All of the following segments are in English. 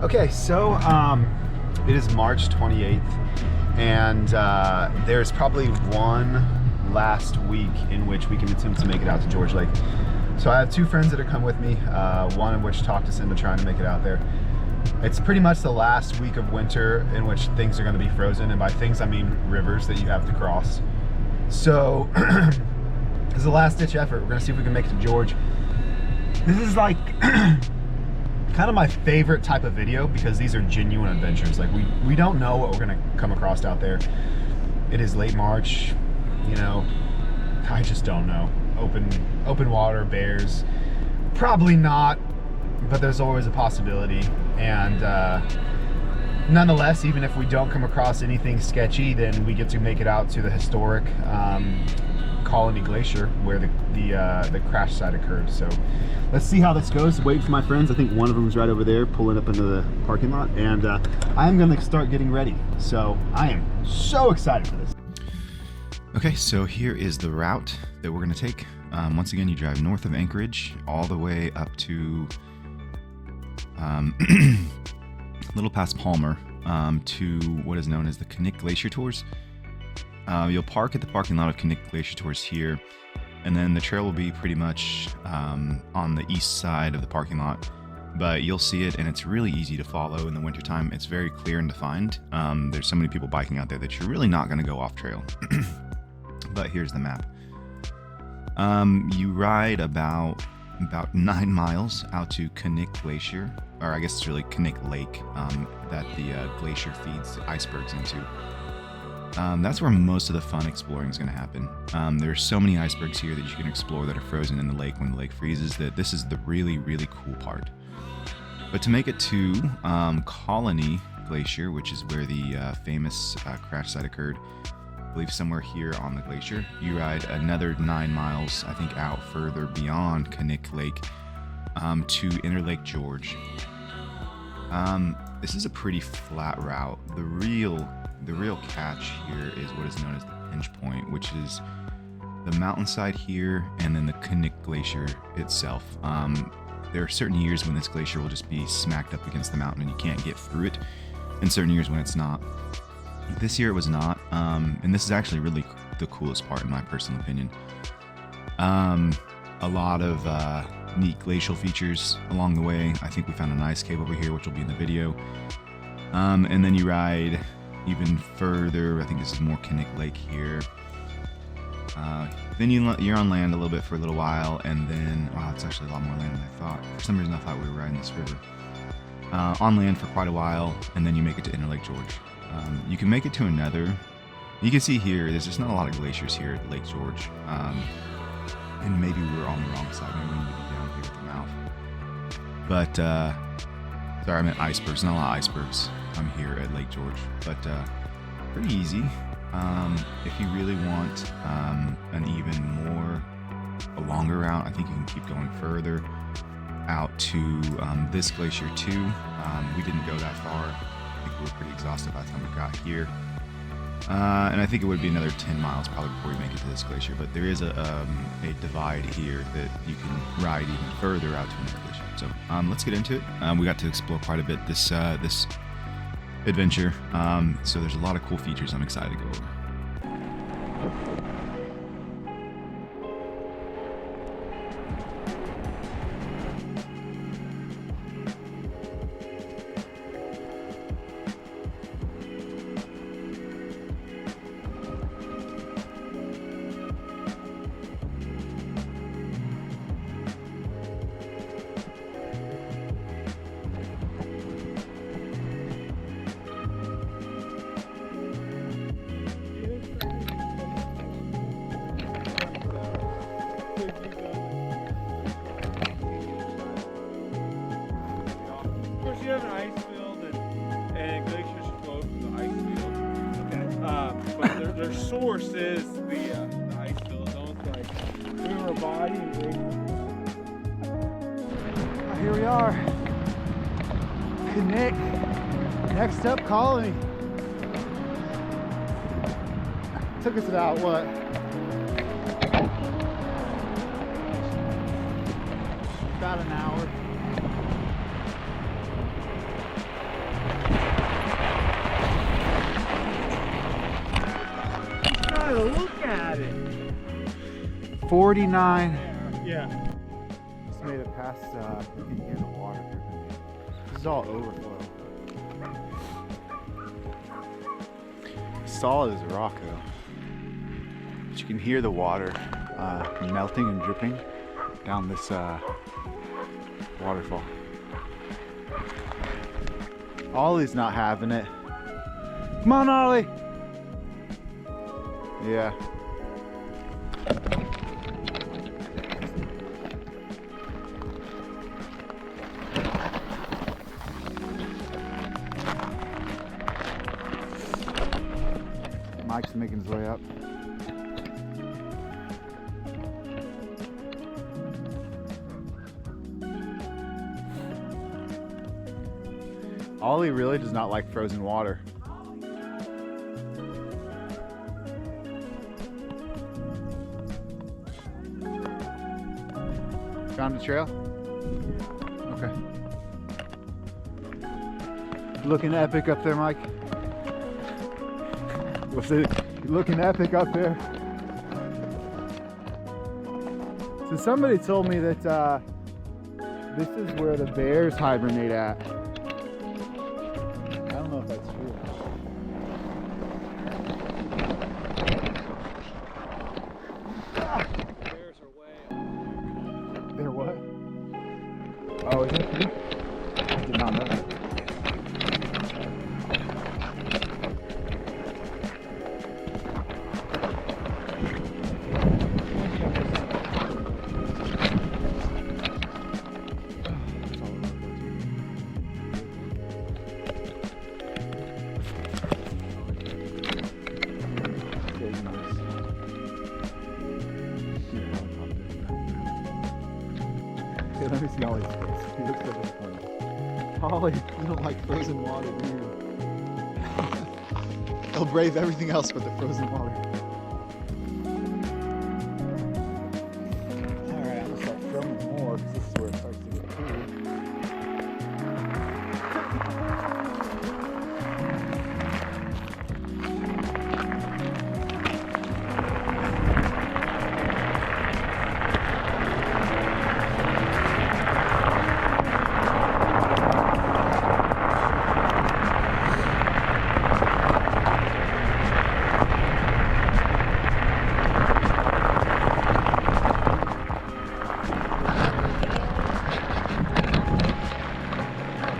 Okay, so it is March 28th, and there's probably one last week in which we can attempt to make it out to George Lake. So I have two friends that are coming with me, one of which talked us into trying to make it out there. It's pretty much the last week of winter in which things are going to be frozen, and by things I mean rivers that you have to cross. So this is a last ditch effort. We're going to see if we can make it to George. This is like kind of my favorite type of video because these are genuine adventures. Like we don't know what we're gonna come across out there. It is late March, you know, I just don't know. Open water, bears, probably not, but there's always a possibility. And nonetheless, even if we don't come across anything sketchy, then we get to make it out to the historic Colony Glacier where the crash site occurred. So let's see how this goes. Waiting for my friends. I think one of them is right over there pulling up into the parking lot, and I'm gonna start getting ready. So I am so excited for this. Okay, so here is the route that we're gonna take. Once again, you drive north of Anchorage all the way up to a little past Palmer to what is known as the Knik Glacier Tours. You'll park at the parking lot of Knik Glacier Tours here, and then the trail will be pretty much on the east side of the parking lot, but you'll see it, and it's really easy to follow in the wintertime. It's very clear and defined. There's so many people biking out there that you're really not going to go off trail. But here's the map. You ride about 9 miles out to Knik Glacier, or I guess it's really Knik Lake, that the glacier feeds the icebergs into. That's where most of the fun exploring is going to happen. There's so many icebergs here that you can explore that are frozen in the lake when the lake freezes that this is the really, really cool part. But to make it to Colony Glacier, which is where the famous crash site occurred, I believe somewhere here on the glacier, you ride another 9 miles, I think, out further beyond Knik Lake to Inner Lake George. This is a pretty flat route. The real catch here is what is known as the pinch point, which is the mountainside here and then the Knik Glacier itself. There are certain years when this glacier will just be smacked up against the mountain and you can't get through it, and certain years when it's not. This year it was not, and this is actually really the coolest part in my personal opinion. A lot of neat glacial features along the way. I think we found an ice cave over here, which will be in the video. And then you ride even further. I think this is more Knik Lake here. Then you're on land a little bit for a little while, and then, wow, it's actually a lot more land than I thought. For some reason I thought we were riding this river. On land for quite a while, and then you make it to Inner Lake George. You can make it to another. You can see here, there's just not a lot of glaciers here at Lake George. And maybe we're on the wrong side. Maybe we need to be down here at the mouth. But, sorry, I meant icebergs. Not a lot of icebergs here at Lake George, but pretty easy. If you really want an even more, a longer route, I think you can keep going further out to this glacier too. We didn't go that far. I think we were pretty exhausted by the time we got here. And I think it would be another 10 miles probably before you make it to this glacier, but there is a divide here that you can ride even further out to another glacier. So let's get into it. We got to explore quite a bit this adventure, so there's a lot of cool features I'm excited to go over. You have an ice field and glaciers flow through the ice field. Okay. But their source is the ice field. So it's like river body and glacier. Here we are. Knik. Next up, Colony. Took us about what? About an hour. gotta look at it. 49. Yeah. Just made it past, you can hear the water dripping. This is all overflow. Solid as a rock though. But you can hear the water melting and dripping down this waterfall. Ollie's not having it. Come on, Ollie! Yeah. Mike's making his way up. Ollie really does not like frozen water. Found a trail? Okay. Looking epic up there, Mike. What's it? Looking epic up there. So somebody told me that this is where the bears hibernate at. I don't know if that's true. Bears are way up. They're what? Oh, is that true? I did not know that. Okay, let me see Ollie's face. He looks so disappointed. Ollie, you don't like frozen water, do you? He'll brave everything else but the frozen water. Alright, I'm gonna start filming more because this is where it starts to get cool.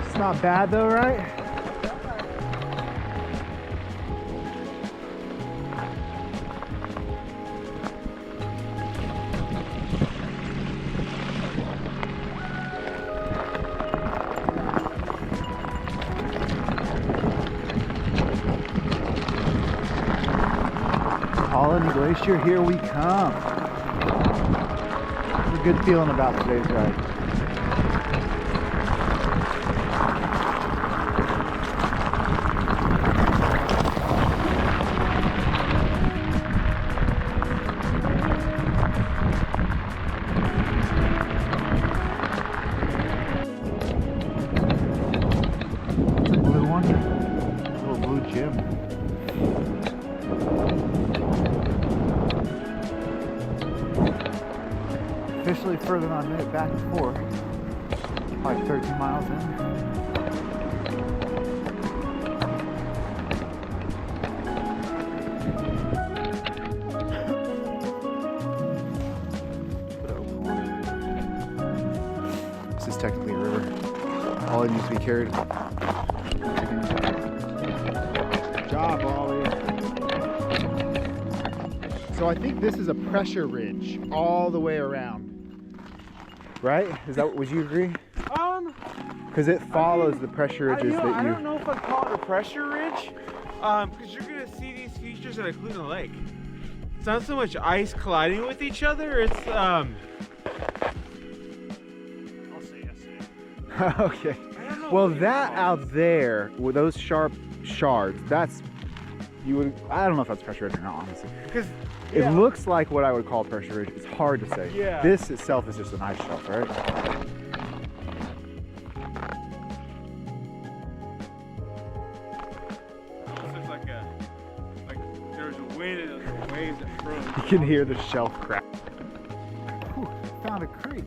It's not bad though, right? Holland Glacier, here we come. I have a good feeling about today's ride. Blue one, little blue gem. Officially further than I made it back before, like 13 miles in. This is technically a river. All it needs to be carried. Good job, Ollie. So I think this is a pressure ridge all the way around. Right? Is that? Would you agree? Because it follows the pressure ridges that you. I don't know if I'd call it a pressure ridge, because you're gonna see these features that include the lake. It's not so much ice colliding with each other. It's I'll say yes. Okay. Well, that out there with those sharp shards, that's you would. I don't know if that's pressure ridge or not, honestly. Because It looks like what I would call pressure ridge. It's hard to say. Yeah. This itself is just an ice shelf, right? This is like there's a wind and there's a waves that froze. You can hear the shelf crack. Whew, found a creek.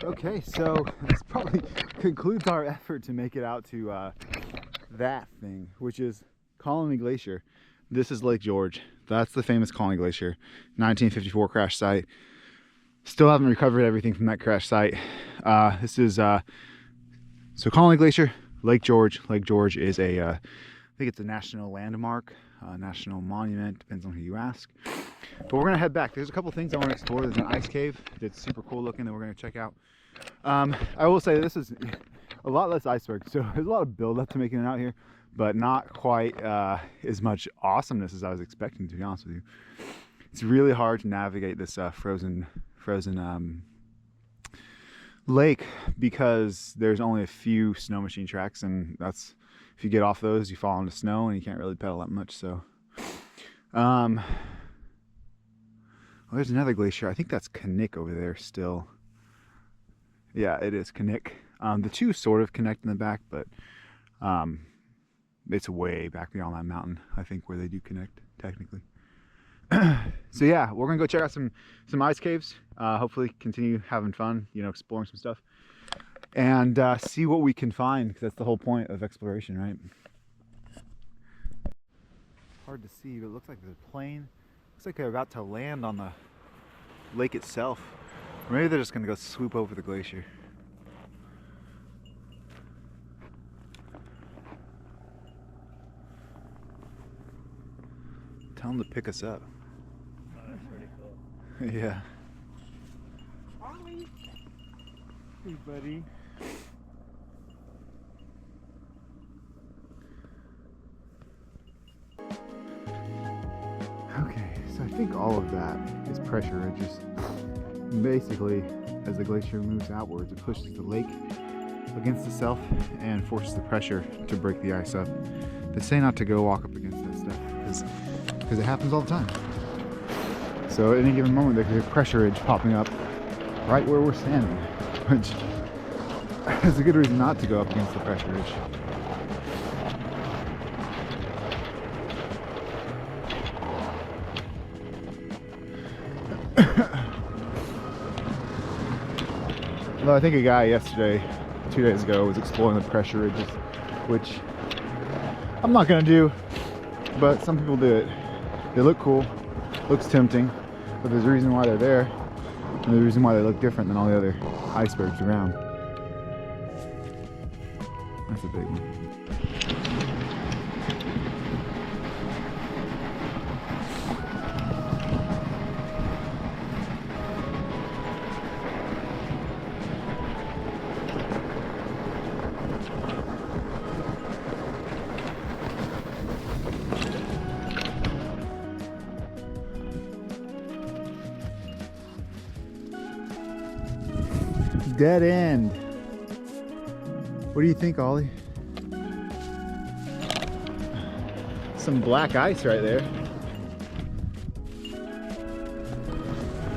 Okay, so this probably concludes our effort to make it out to that thing, which is Colony Glacier. This is Lake George. That's the famous Colony Glacier, 1954 crash site. Still haven't recovered everything from that crash site. This is so Colony Glacier, Lake George. Lake George is a, I think it's a national landmark, national monument, depends on who you ask. But we're gonna head back. There's a couple things I want to explore. There's an ice cave that's super cool looking that we're gonna check out. I will say this is a lot less iceberg, so there's a lot of build up to making it out here, but not quite as much awesomeness as I was expecting, to be honest with you. It's really hard to navigate this frozen lake because there's only a few snow machine tracks, and that's, if you get off those, you fall into snow and you can't really pedal that much. So well, there's another glacier. I think that's Knik over there still. Yeah, it is Knik. The two sort of connect in the back, but it's way back beyond that mountain, I think, where they do connect technically. So yeah, we're gonna go check out some ice caves. Hopefully continue having fun, you know, exploring some stuff, and see what we can find, because that's the whole point of exploration, right? Hard to see, but it looks like there's a plane. Looks like they're about to land on the lake itself. Or maybe they're just gonna go swoop over the glacier. Tell them to pick us up. Oh, that's pretty cool. Yeah. Ollie. Hey, buddy. Okay, so I think all of that is pressure. It just basically, as the glacier moves outwards, it pushes the lake against itself and forces the pressure to break the ice up. They say not to go walk up against that stuff because it happens all the time. So at any given moment there could be a pressure ridge popping up right where we're standing, which is a good reason not to go up against the pressure ridge. Although I think a guy yesterday, 2 days ago, was exploring the pressure ridges, which I'm not gonna do, but some people do it. They look cool, looks tempting, but there's a reason why they're there, and there's a reason why they look different than all the other icebergs around. That's a big one. Dead end. What do you think, Ollie? Some black ice right there.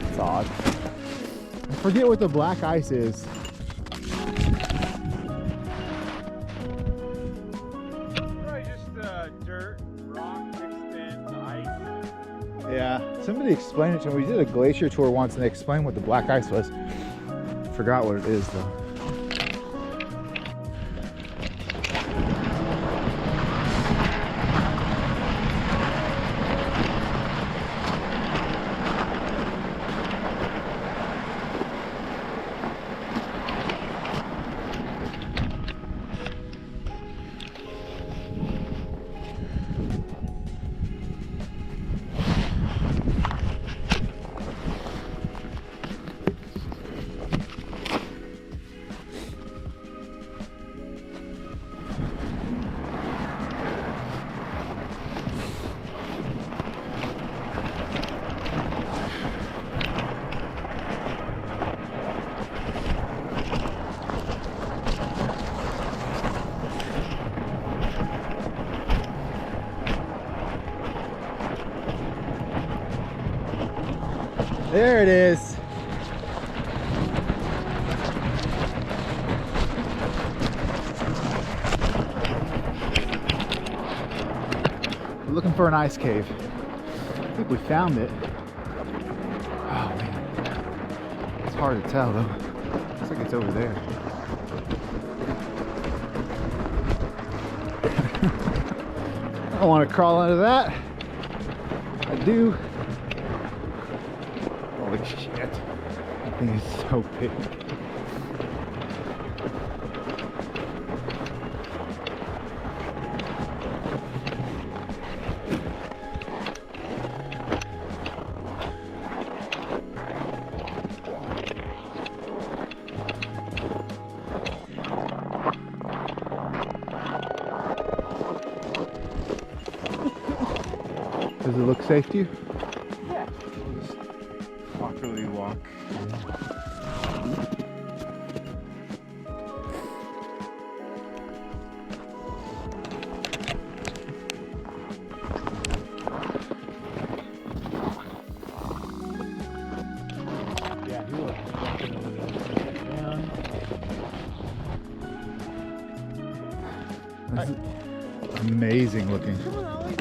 It's odd. I forget what the black ice is. Probably just dirt, rock mixed in ice. Yeah, somebody explained it to me. We did a glacier tour once and they explained what the black ice was. Forgot what it is though. There it is. We're looking for an ice cave. I think we found it. Oh man, it's hard to tell though. Looks like it's over there. I don't want to crawl under that. I do. Holy shit. That thing is so big. Does it look safe to you? Yeah. We'll just awkwardly walk. Yeah, he was walking over there. Down. This is amazing looking. Come on, Ollie.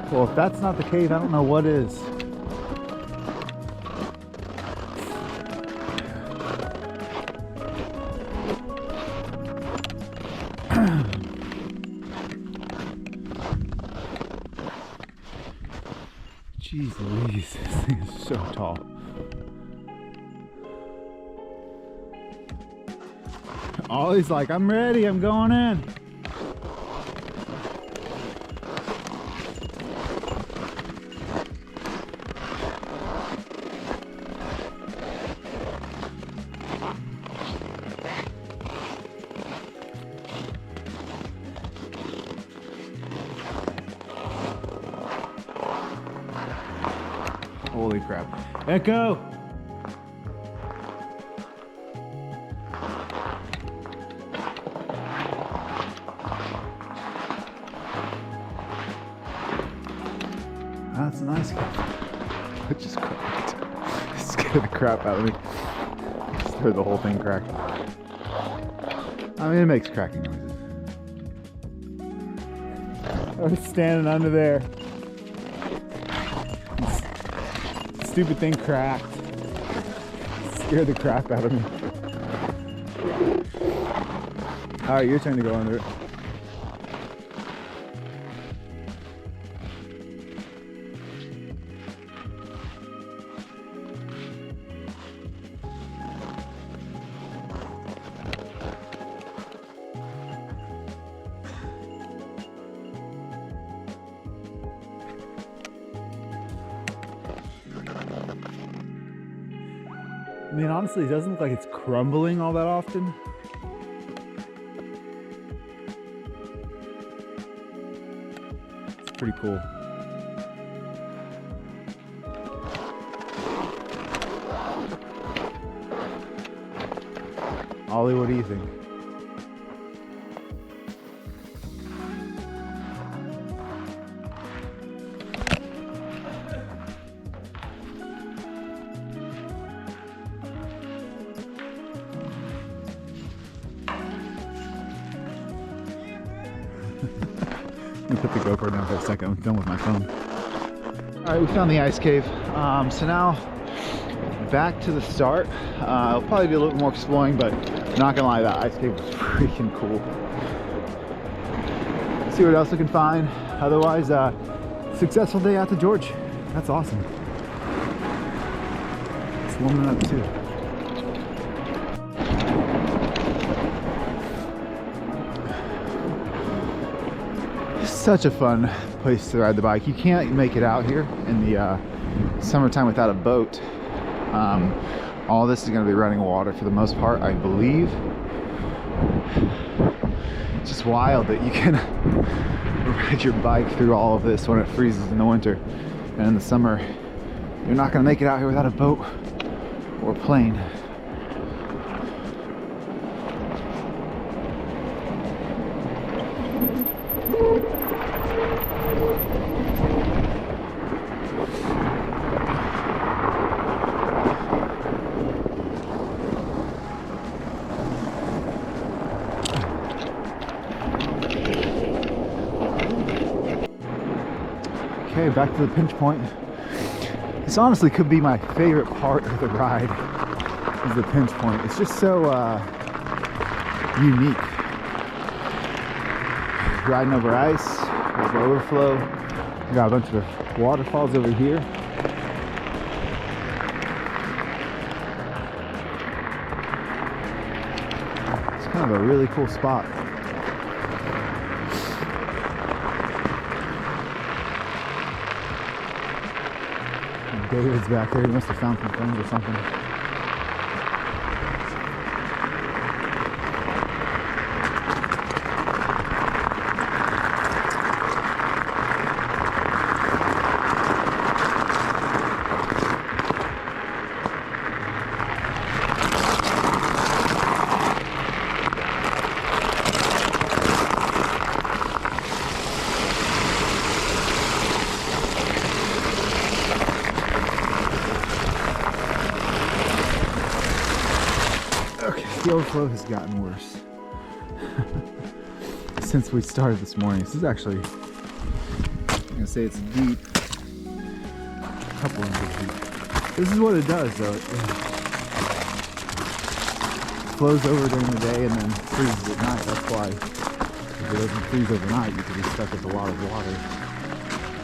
Well, if that's not the cave, I don't know what is. Jeez Louise, this thing is so tall. Ollie's like, I'm ready, I'm going in. Holy crap. Echo! That's nice. It just cracked. It scared the crap out of me. Just heard the whole thing crack. I mean, it makes cracking noises. I was standing under there. Stupid thing cracked. Scared the crap out of me. Alright, your turn to go under it. I mean, honestly, it doesn't look like it's crumbling all that often. It's pretty cool. Ollie, what do you think? Let me put the GoPro down for a second. I'm done with my phone. All right, we found the ice cave. So now back to the start. It'll probably be a little bit more exploring, but not gonna lie, that ice cave was freaking cool. See what else we can find. Otherwise, successful day out to George. That's awesome. It's warming up too. Such a fun place to ride the bike. You can't make it out here in the summertime without a boat. All this is going to be running water for the most part, I believe. It's just wild that you can ride your bike through all of this when it freezes in the winter, and in the summer you're not going to make it out here without a boat or a plane. Okay, back to the pinch point. This honestly could be my favorite part of the ride, is the pinch point. It's just so unique. Riding over ice, over overflow. We got a bunch of waterfalls over here. It's kind of a really cool spot. David's back there. He must have found some friends or something. The overflow has gotten worse since we started this morning. This is actually, I'm gonna say it's deep, a couple inches deep. This is what it does though. It flows over during the day and then freezes at night. That's why if it doesn't freeze overnight, you could be stuck with a lot of water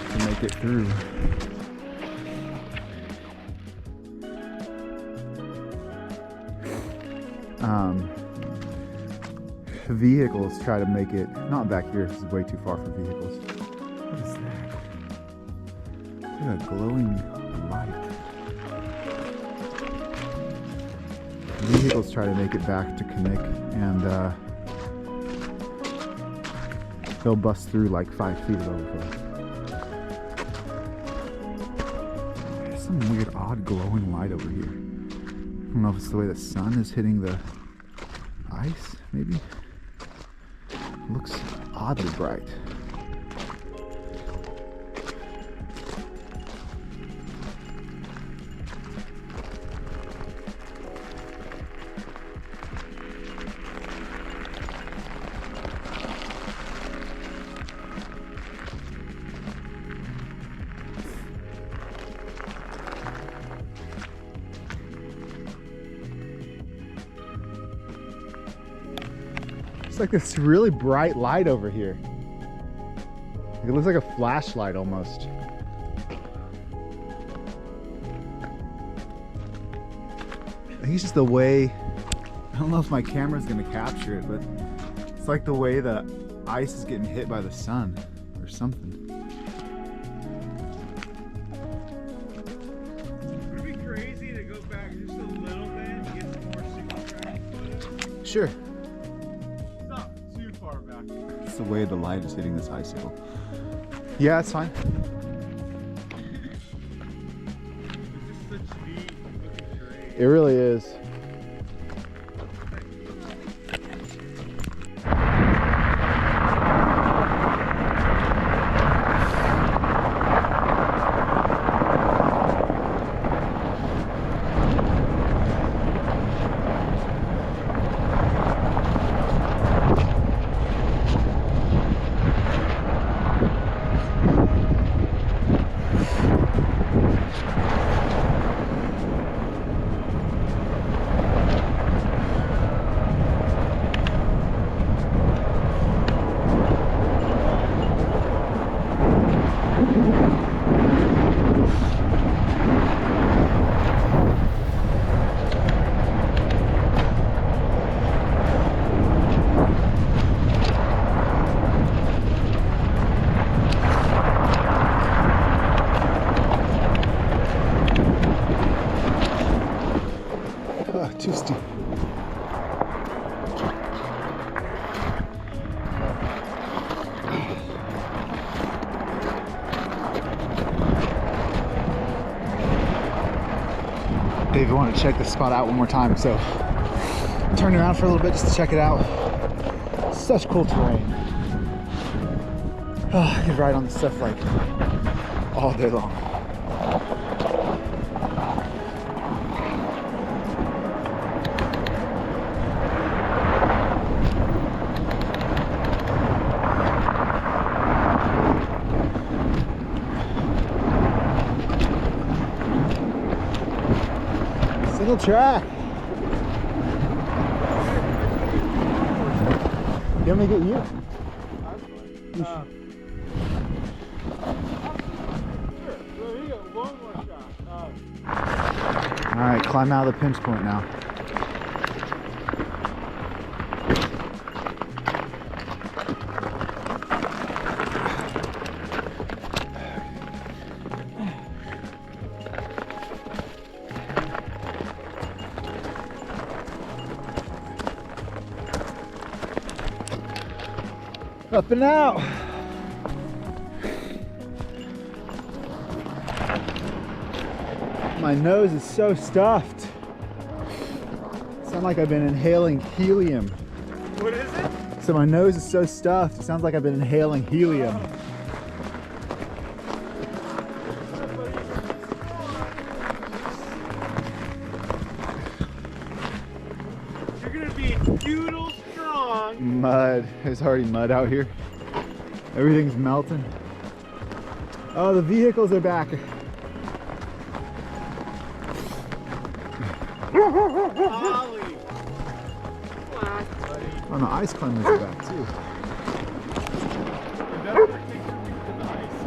to make it through. Vehicles try to make it, not back here, this is way too far for vehicles. What is that? Look at a glowing light. Vehicles try to make it back to Kinnick, and they'll bust through like 5 feet of overflow. There's some weird, odd glowing light over here. I don't know if it's the way the sun is hitting the ice, maybe? Looks oddly bright. It's like this really bright light over here. It looks like a flashlight almost. I think it's just the way, I don't know if my camera's gonna capture it, but it's like the way the ice is getting hit by the sun or something. Would it be crazy to go back just a little bit and get some more super track footage? Sure. Back. It's the way the light is hitting this icicle. Yeah, it's fine. It's just such neat looking terrain. It really is. Too steep. we want to check this spot out one more time. So turn around for a little bit just to check it out. Such cool terrain. Oh, I could ride on this stuff like all day long. Single track. You want me to get you? Sure. So here you go. One more shot. All right, climb out of the pinch point now. Up and out. My nose is so stuffed. Sound like I've been inhaling helium. What is it? So my nose is so stuffed. It sounds like I've been inhaling helium. You're gonna be noodle strong. Mud. There's already mud out here. Everything's melting. Oh, the vehicles are back. Ollie. Relax, buddy. Oh, the ice climbers are back too. You better protect your feet from the ice.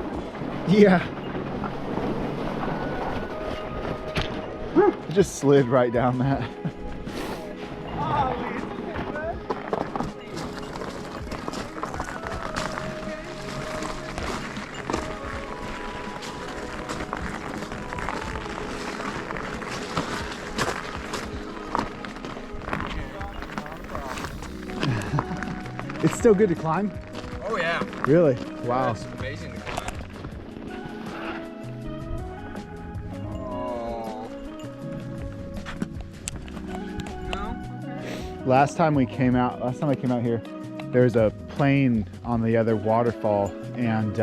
Yeah. Just slid right down that. Ollie, it's okay, bud. It's still good to climb? Oh yeah. Really? Wow. It's amazing to climb. Oh. No? Last time I came out here, there was a plane on the other waterfall, and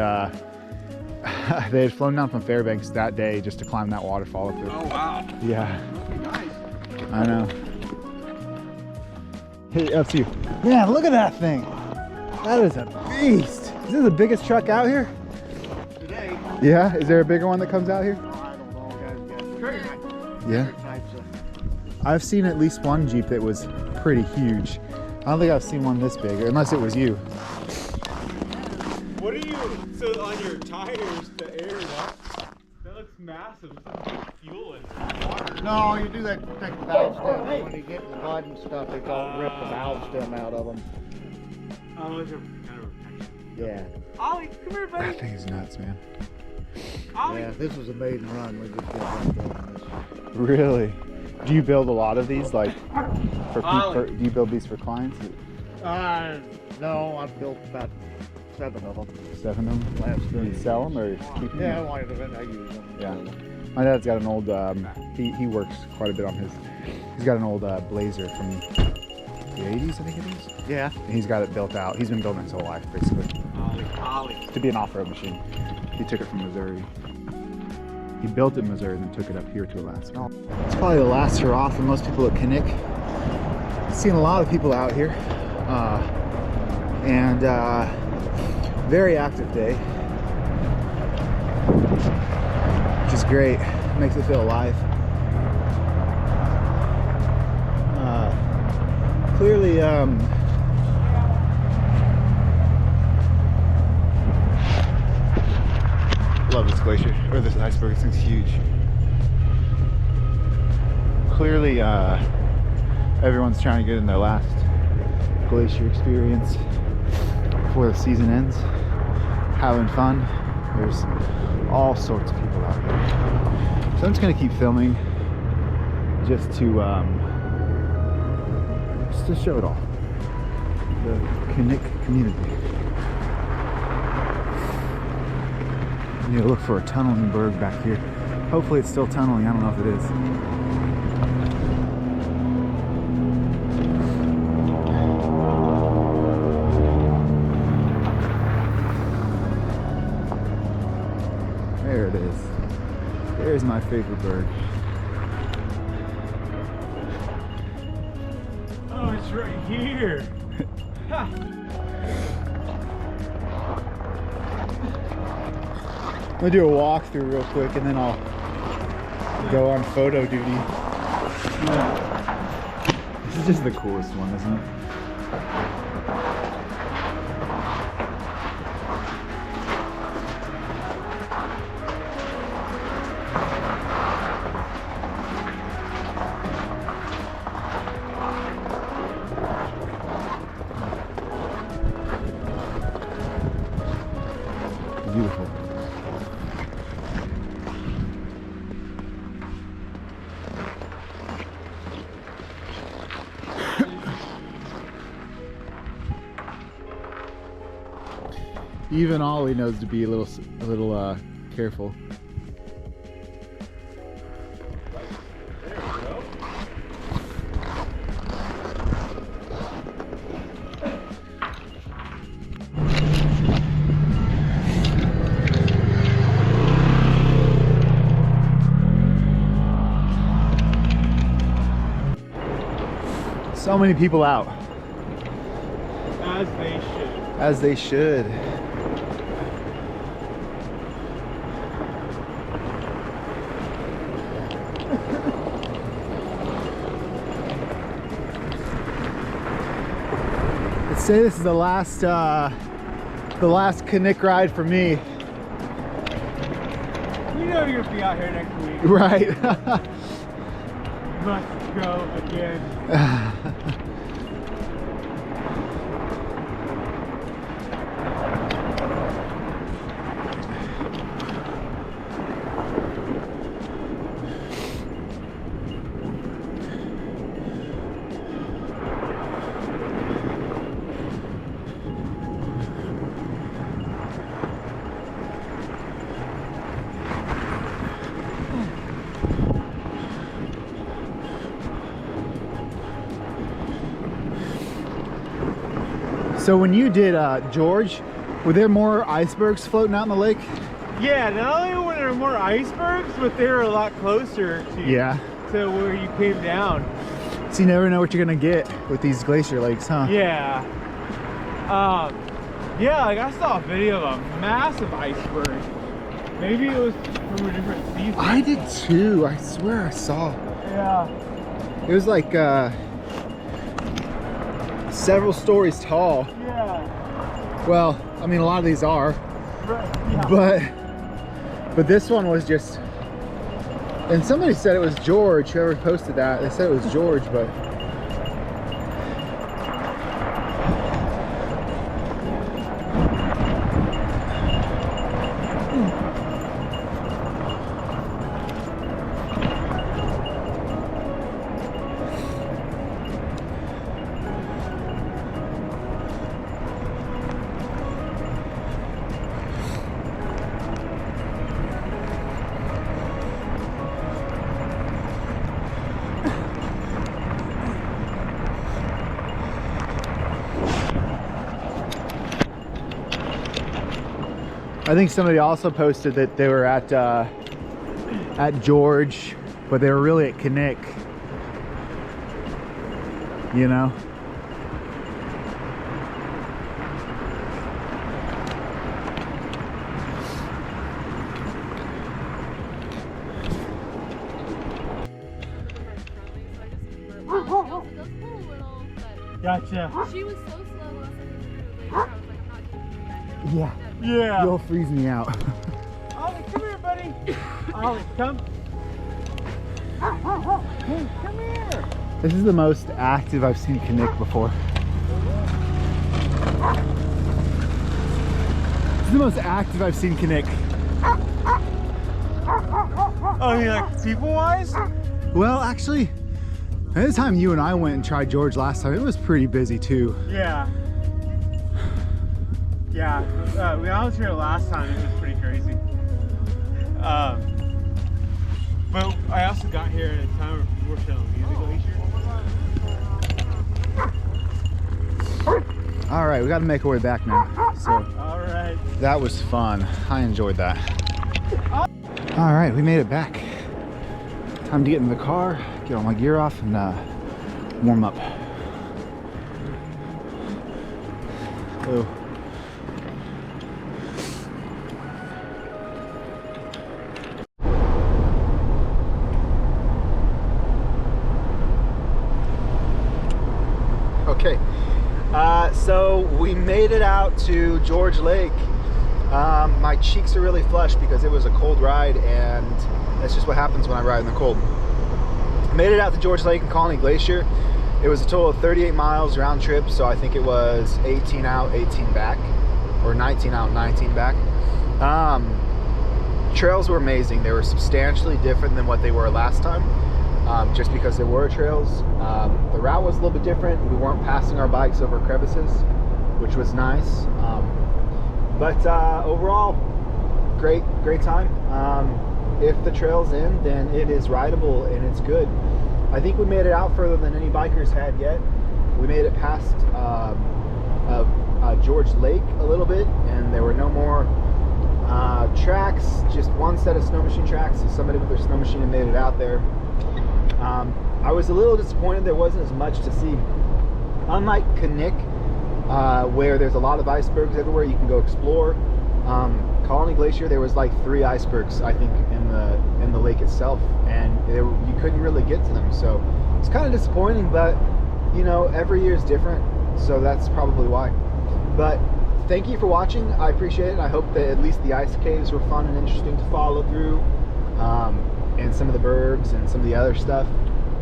they had flown down from Fairbanks that day just to climb that waterfall up there. Oh wow. Yeah, Nice. I know. Hey, up to you. Man, look at that thing. That is a beast. Is this the biggest truck out here? Today, Yeah, is there a bigger one that comes out here? I don't know, guys, Yeah. types of. I've seen at least one Jeep that was pretty huge. I don't think I've seen one this big, unless it was you. What are you? So on your tires, the air that looks massive. It's like fuel and water. No, you do that to protect the valve stem. When you get in the mud and stuff, they don't rip the valve stem out of them. Oh, it's a kind of protection. Yeah. Ollie, come here, buddy. That thing is nuts, man. Ollie. Yeah, this was a maiden run. We just got done building this. Really? Do you build a lot of these, like, for Ollie. do you build these for clients? No, I've built about 7 of them. 7 of them? Last Do you 3 sell them or keep them? Yeah, I wanted to, I use them. Yeah. My dad's got an old, he works quite a bit on his, he's got an old Blazer from the 80s, I think it is. Yeah. And he's got it built out. He's been building his whole life, basically, Ollie. to be an off-road machine. He took it from Missouri. He built it in Missouri and then took it up here to Alaska. It's probably the last hurrah for most people at Kinnick. I've seen a lot of people out here. Very active day. Which is great. Makes it feel alive. Clearly, love this glacier, or this iceberg. This thing's huge. Clearly, everyone's trying to get in their last glacier experience before the season ends. Having fun. There's all sorts of people out here. So I'm just gonna keep filming just to show it all. The Kinnick community. I need to look for a tunneling berg back here. Hopefully it's still tunneling. I don't know if it is. my favorite bird. Oh, it's right here. Ha. I'm gonna do a walkthrough real quick and then I'll go on photo duty. This is just the coolest one, isn't it? Beautiful. Even Ollie knows to be a little careful. So many people out. As they should. As they should. Let's say this is the last Knik ride for me. You know you're gonna be out here next week. Right. Must go again. So when you did George, were there more icebergs floating out in the lake? Yeah, not only were there more icebergs, but they were a lot closer to to where you came down. So you never know what you're gonna get with these glacier lakes, huh? Yeah. Yeah, like I saw a video of a massive iceberg. Maybe it was from a different season. I did too. I swear I saw. Yeah. It was like several stories tall. Yeah. Well, I mean a lot of these are, Right. Yeah. but this one was just. And somebody said it was George. Whoever posted that, they said it was George, but. I think somebody also posted that they were at George, but they were really at Knik. You know? Gotcha. She was so slow last time we were I was like, I'm not keeping you back. Yeah. Yeah. You'll freeze me out. Ollie, come here, buddy. Ollie, come. Hey, come here. This is the most active I've seen Knik before. This is the most active I've seen Knik. Oh, you like people-wise? Well, actually, by the time you and I went and tried George last time, it was pretty busy too. Yeah. Yeah. When I was here last time, it was pretty crazy. But I also got here at a time where people were showing music glacier. All right, we got to make our way back now. So All right. that was fun. I enjoyed that. All right, we made it back. Time to get in the car, get all my gear off, and warm up. Hello. Okay, so we made it out to George Lake. My cheeks are really flushed because it was a cold ride, and that's just what happens when I ride in the cold. Made it out to George Lake and Colony Glacier. It was a total of 38 miles round trip, so I think it was 18 out, 18 back, or 19 out, 19 back. Trails were amazing. They were substantially different than what they were last time, just because there were trails. The route was a little bit different. We weren't passing our bikes over crevices, which was nice. But overall, great time. If the trail's in, then it is rideable and it's good. I think we made it out further than any bikers had yet. We made it past George Lake a little bit, and there were no more tracks, just one set of snow machine tracks. So somebody with their snow machine had made it out there. I was a little disappointed there wasn't as much to see. Unlike Knik, where there's a lot of icebergs everywhere you can go explore, Colony Glacier, there was like 3 icebergs, I think, in the lake itself, and you couldn't really get to them. So it's kind of disappointing, but you know, every year is different, so that's probably why. But thank you for watching. I appreciate it. I hope that at least the ice caves were fun and interesting to follow through, and some of the bergs and some of the other stuff.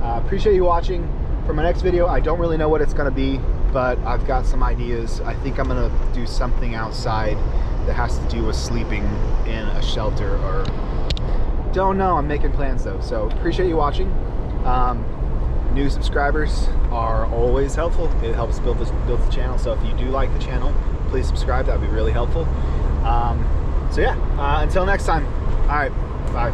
Appreciate you watching. For my next video, I don't really know what it's going to be, but I've got some ideas. I think I'm going to do something outside that has to do with sleeping in a shelter, or don't know. I'm making plans though. So appreciate you watching. New subscribers are always helpful. It helps build the channel. So if you do like the channel, please subscribe. That would be really helpful. So yeah, until next time. All right, bye.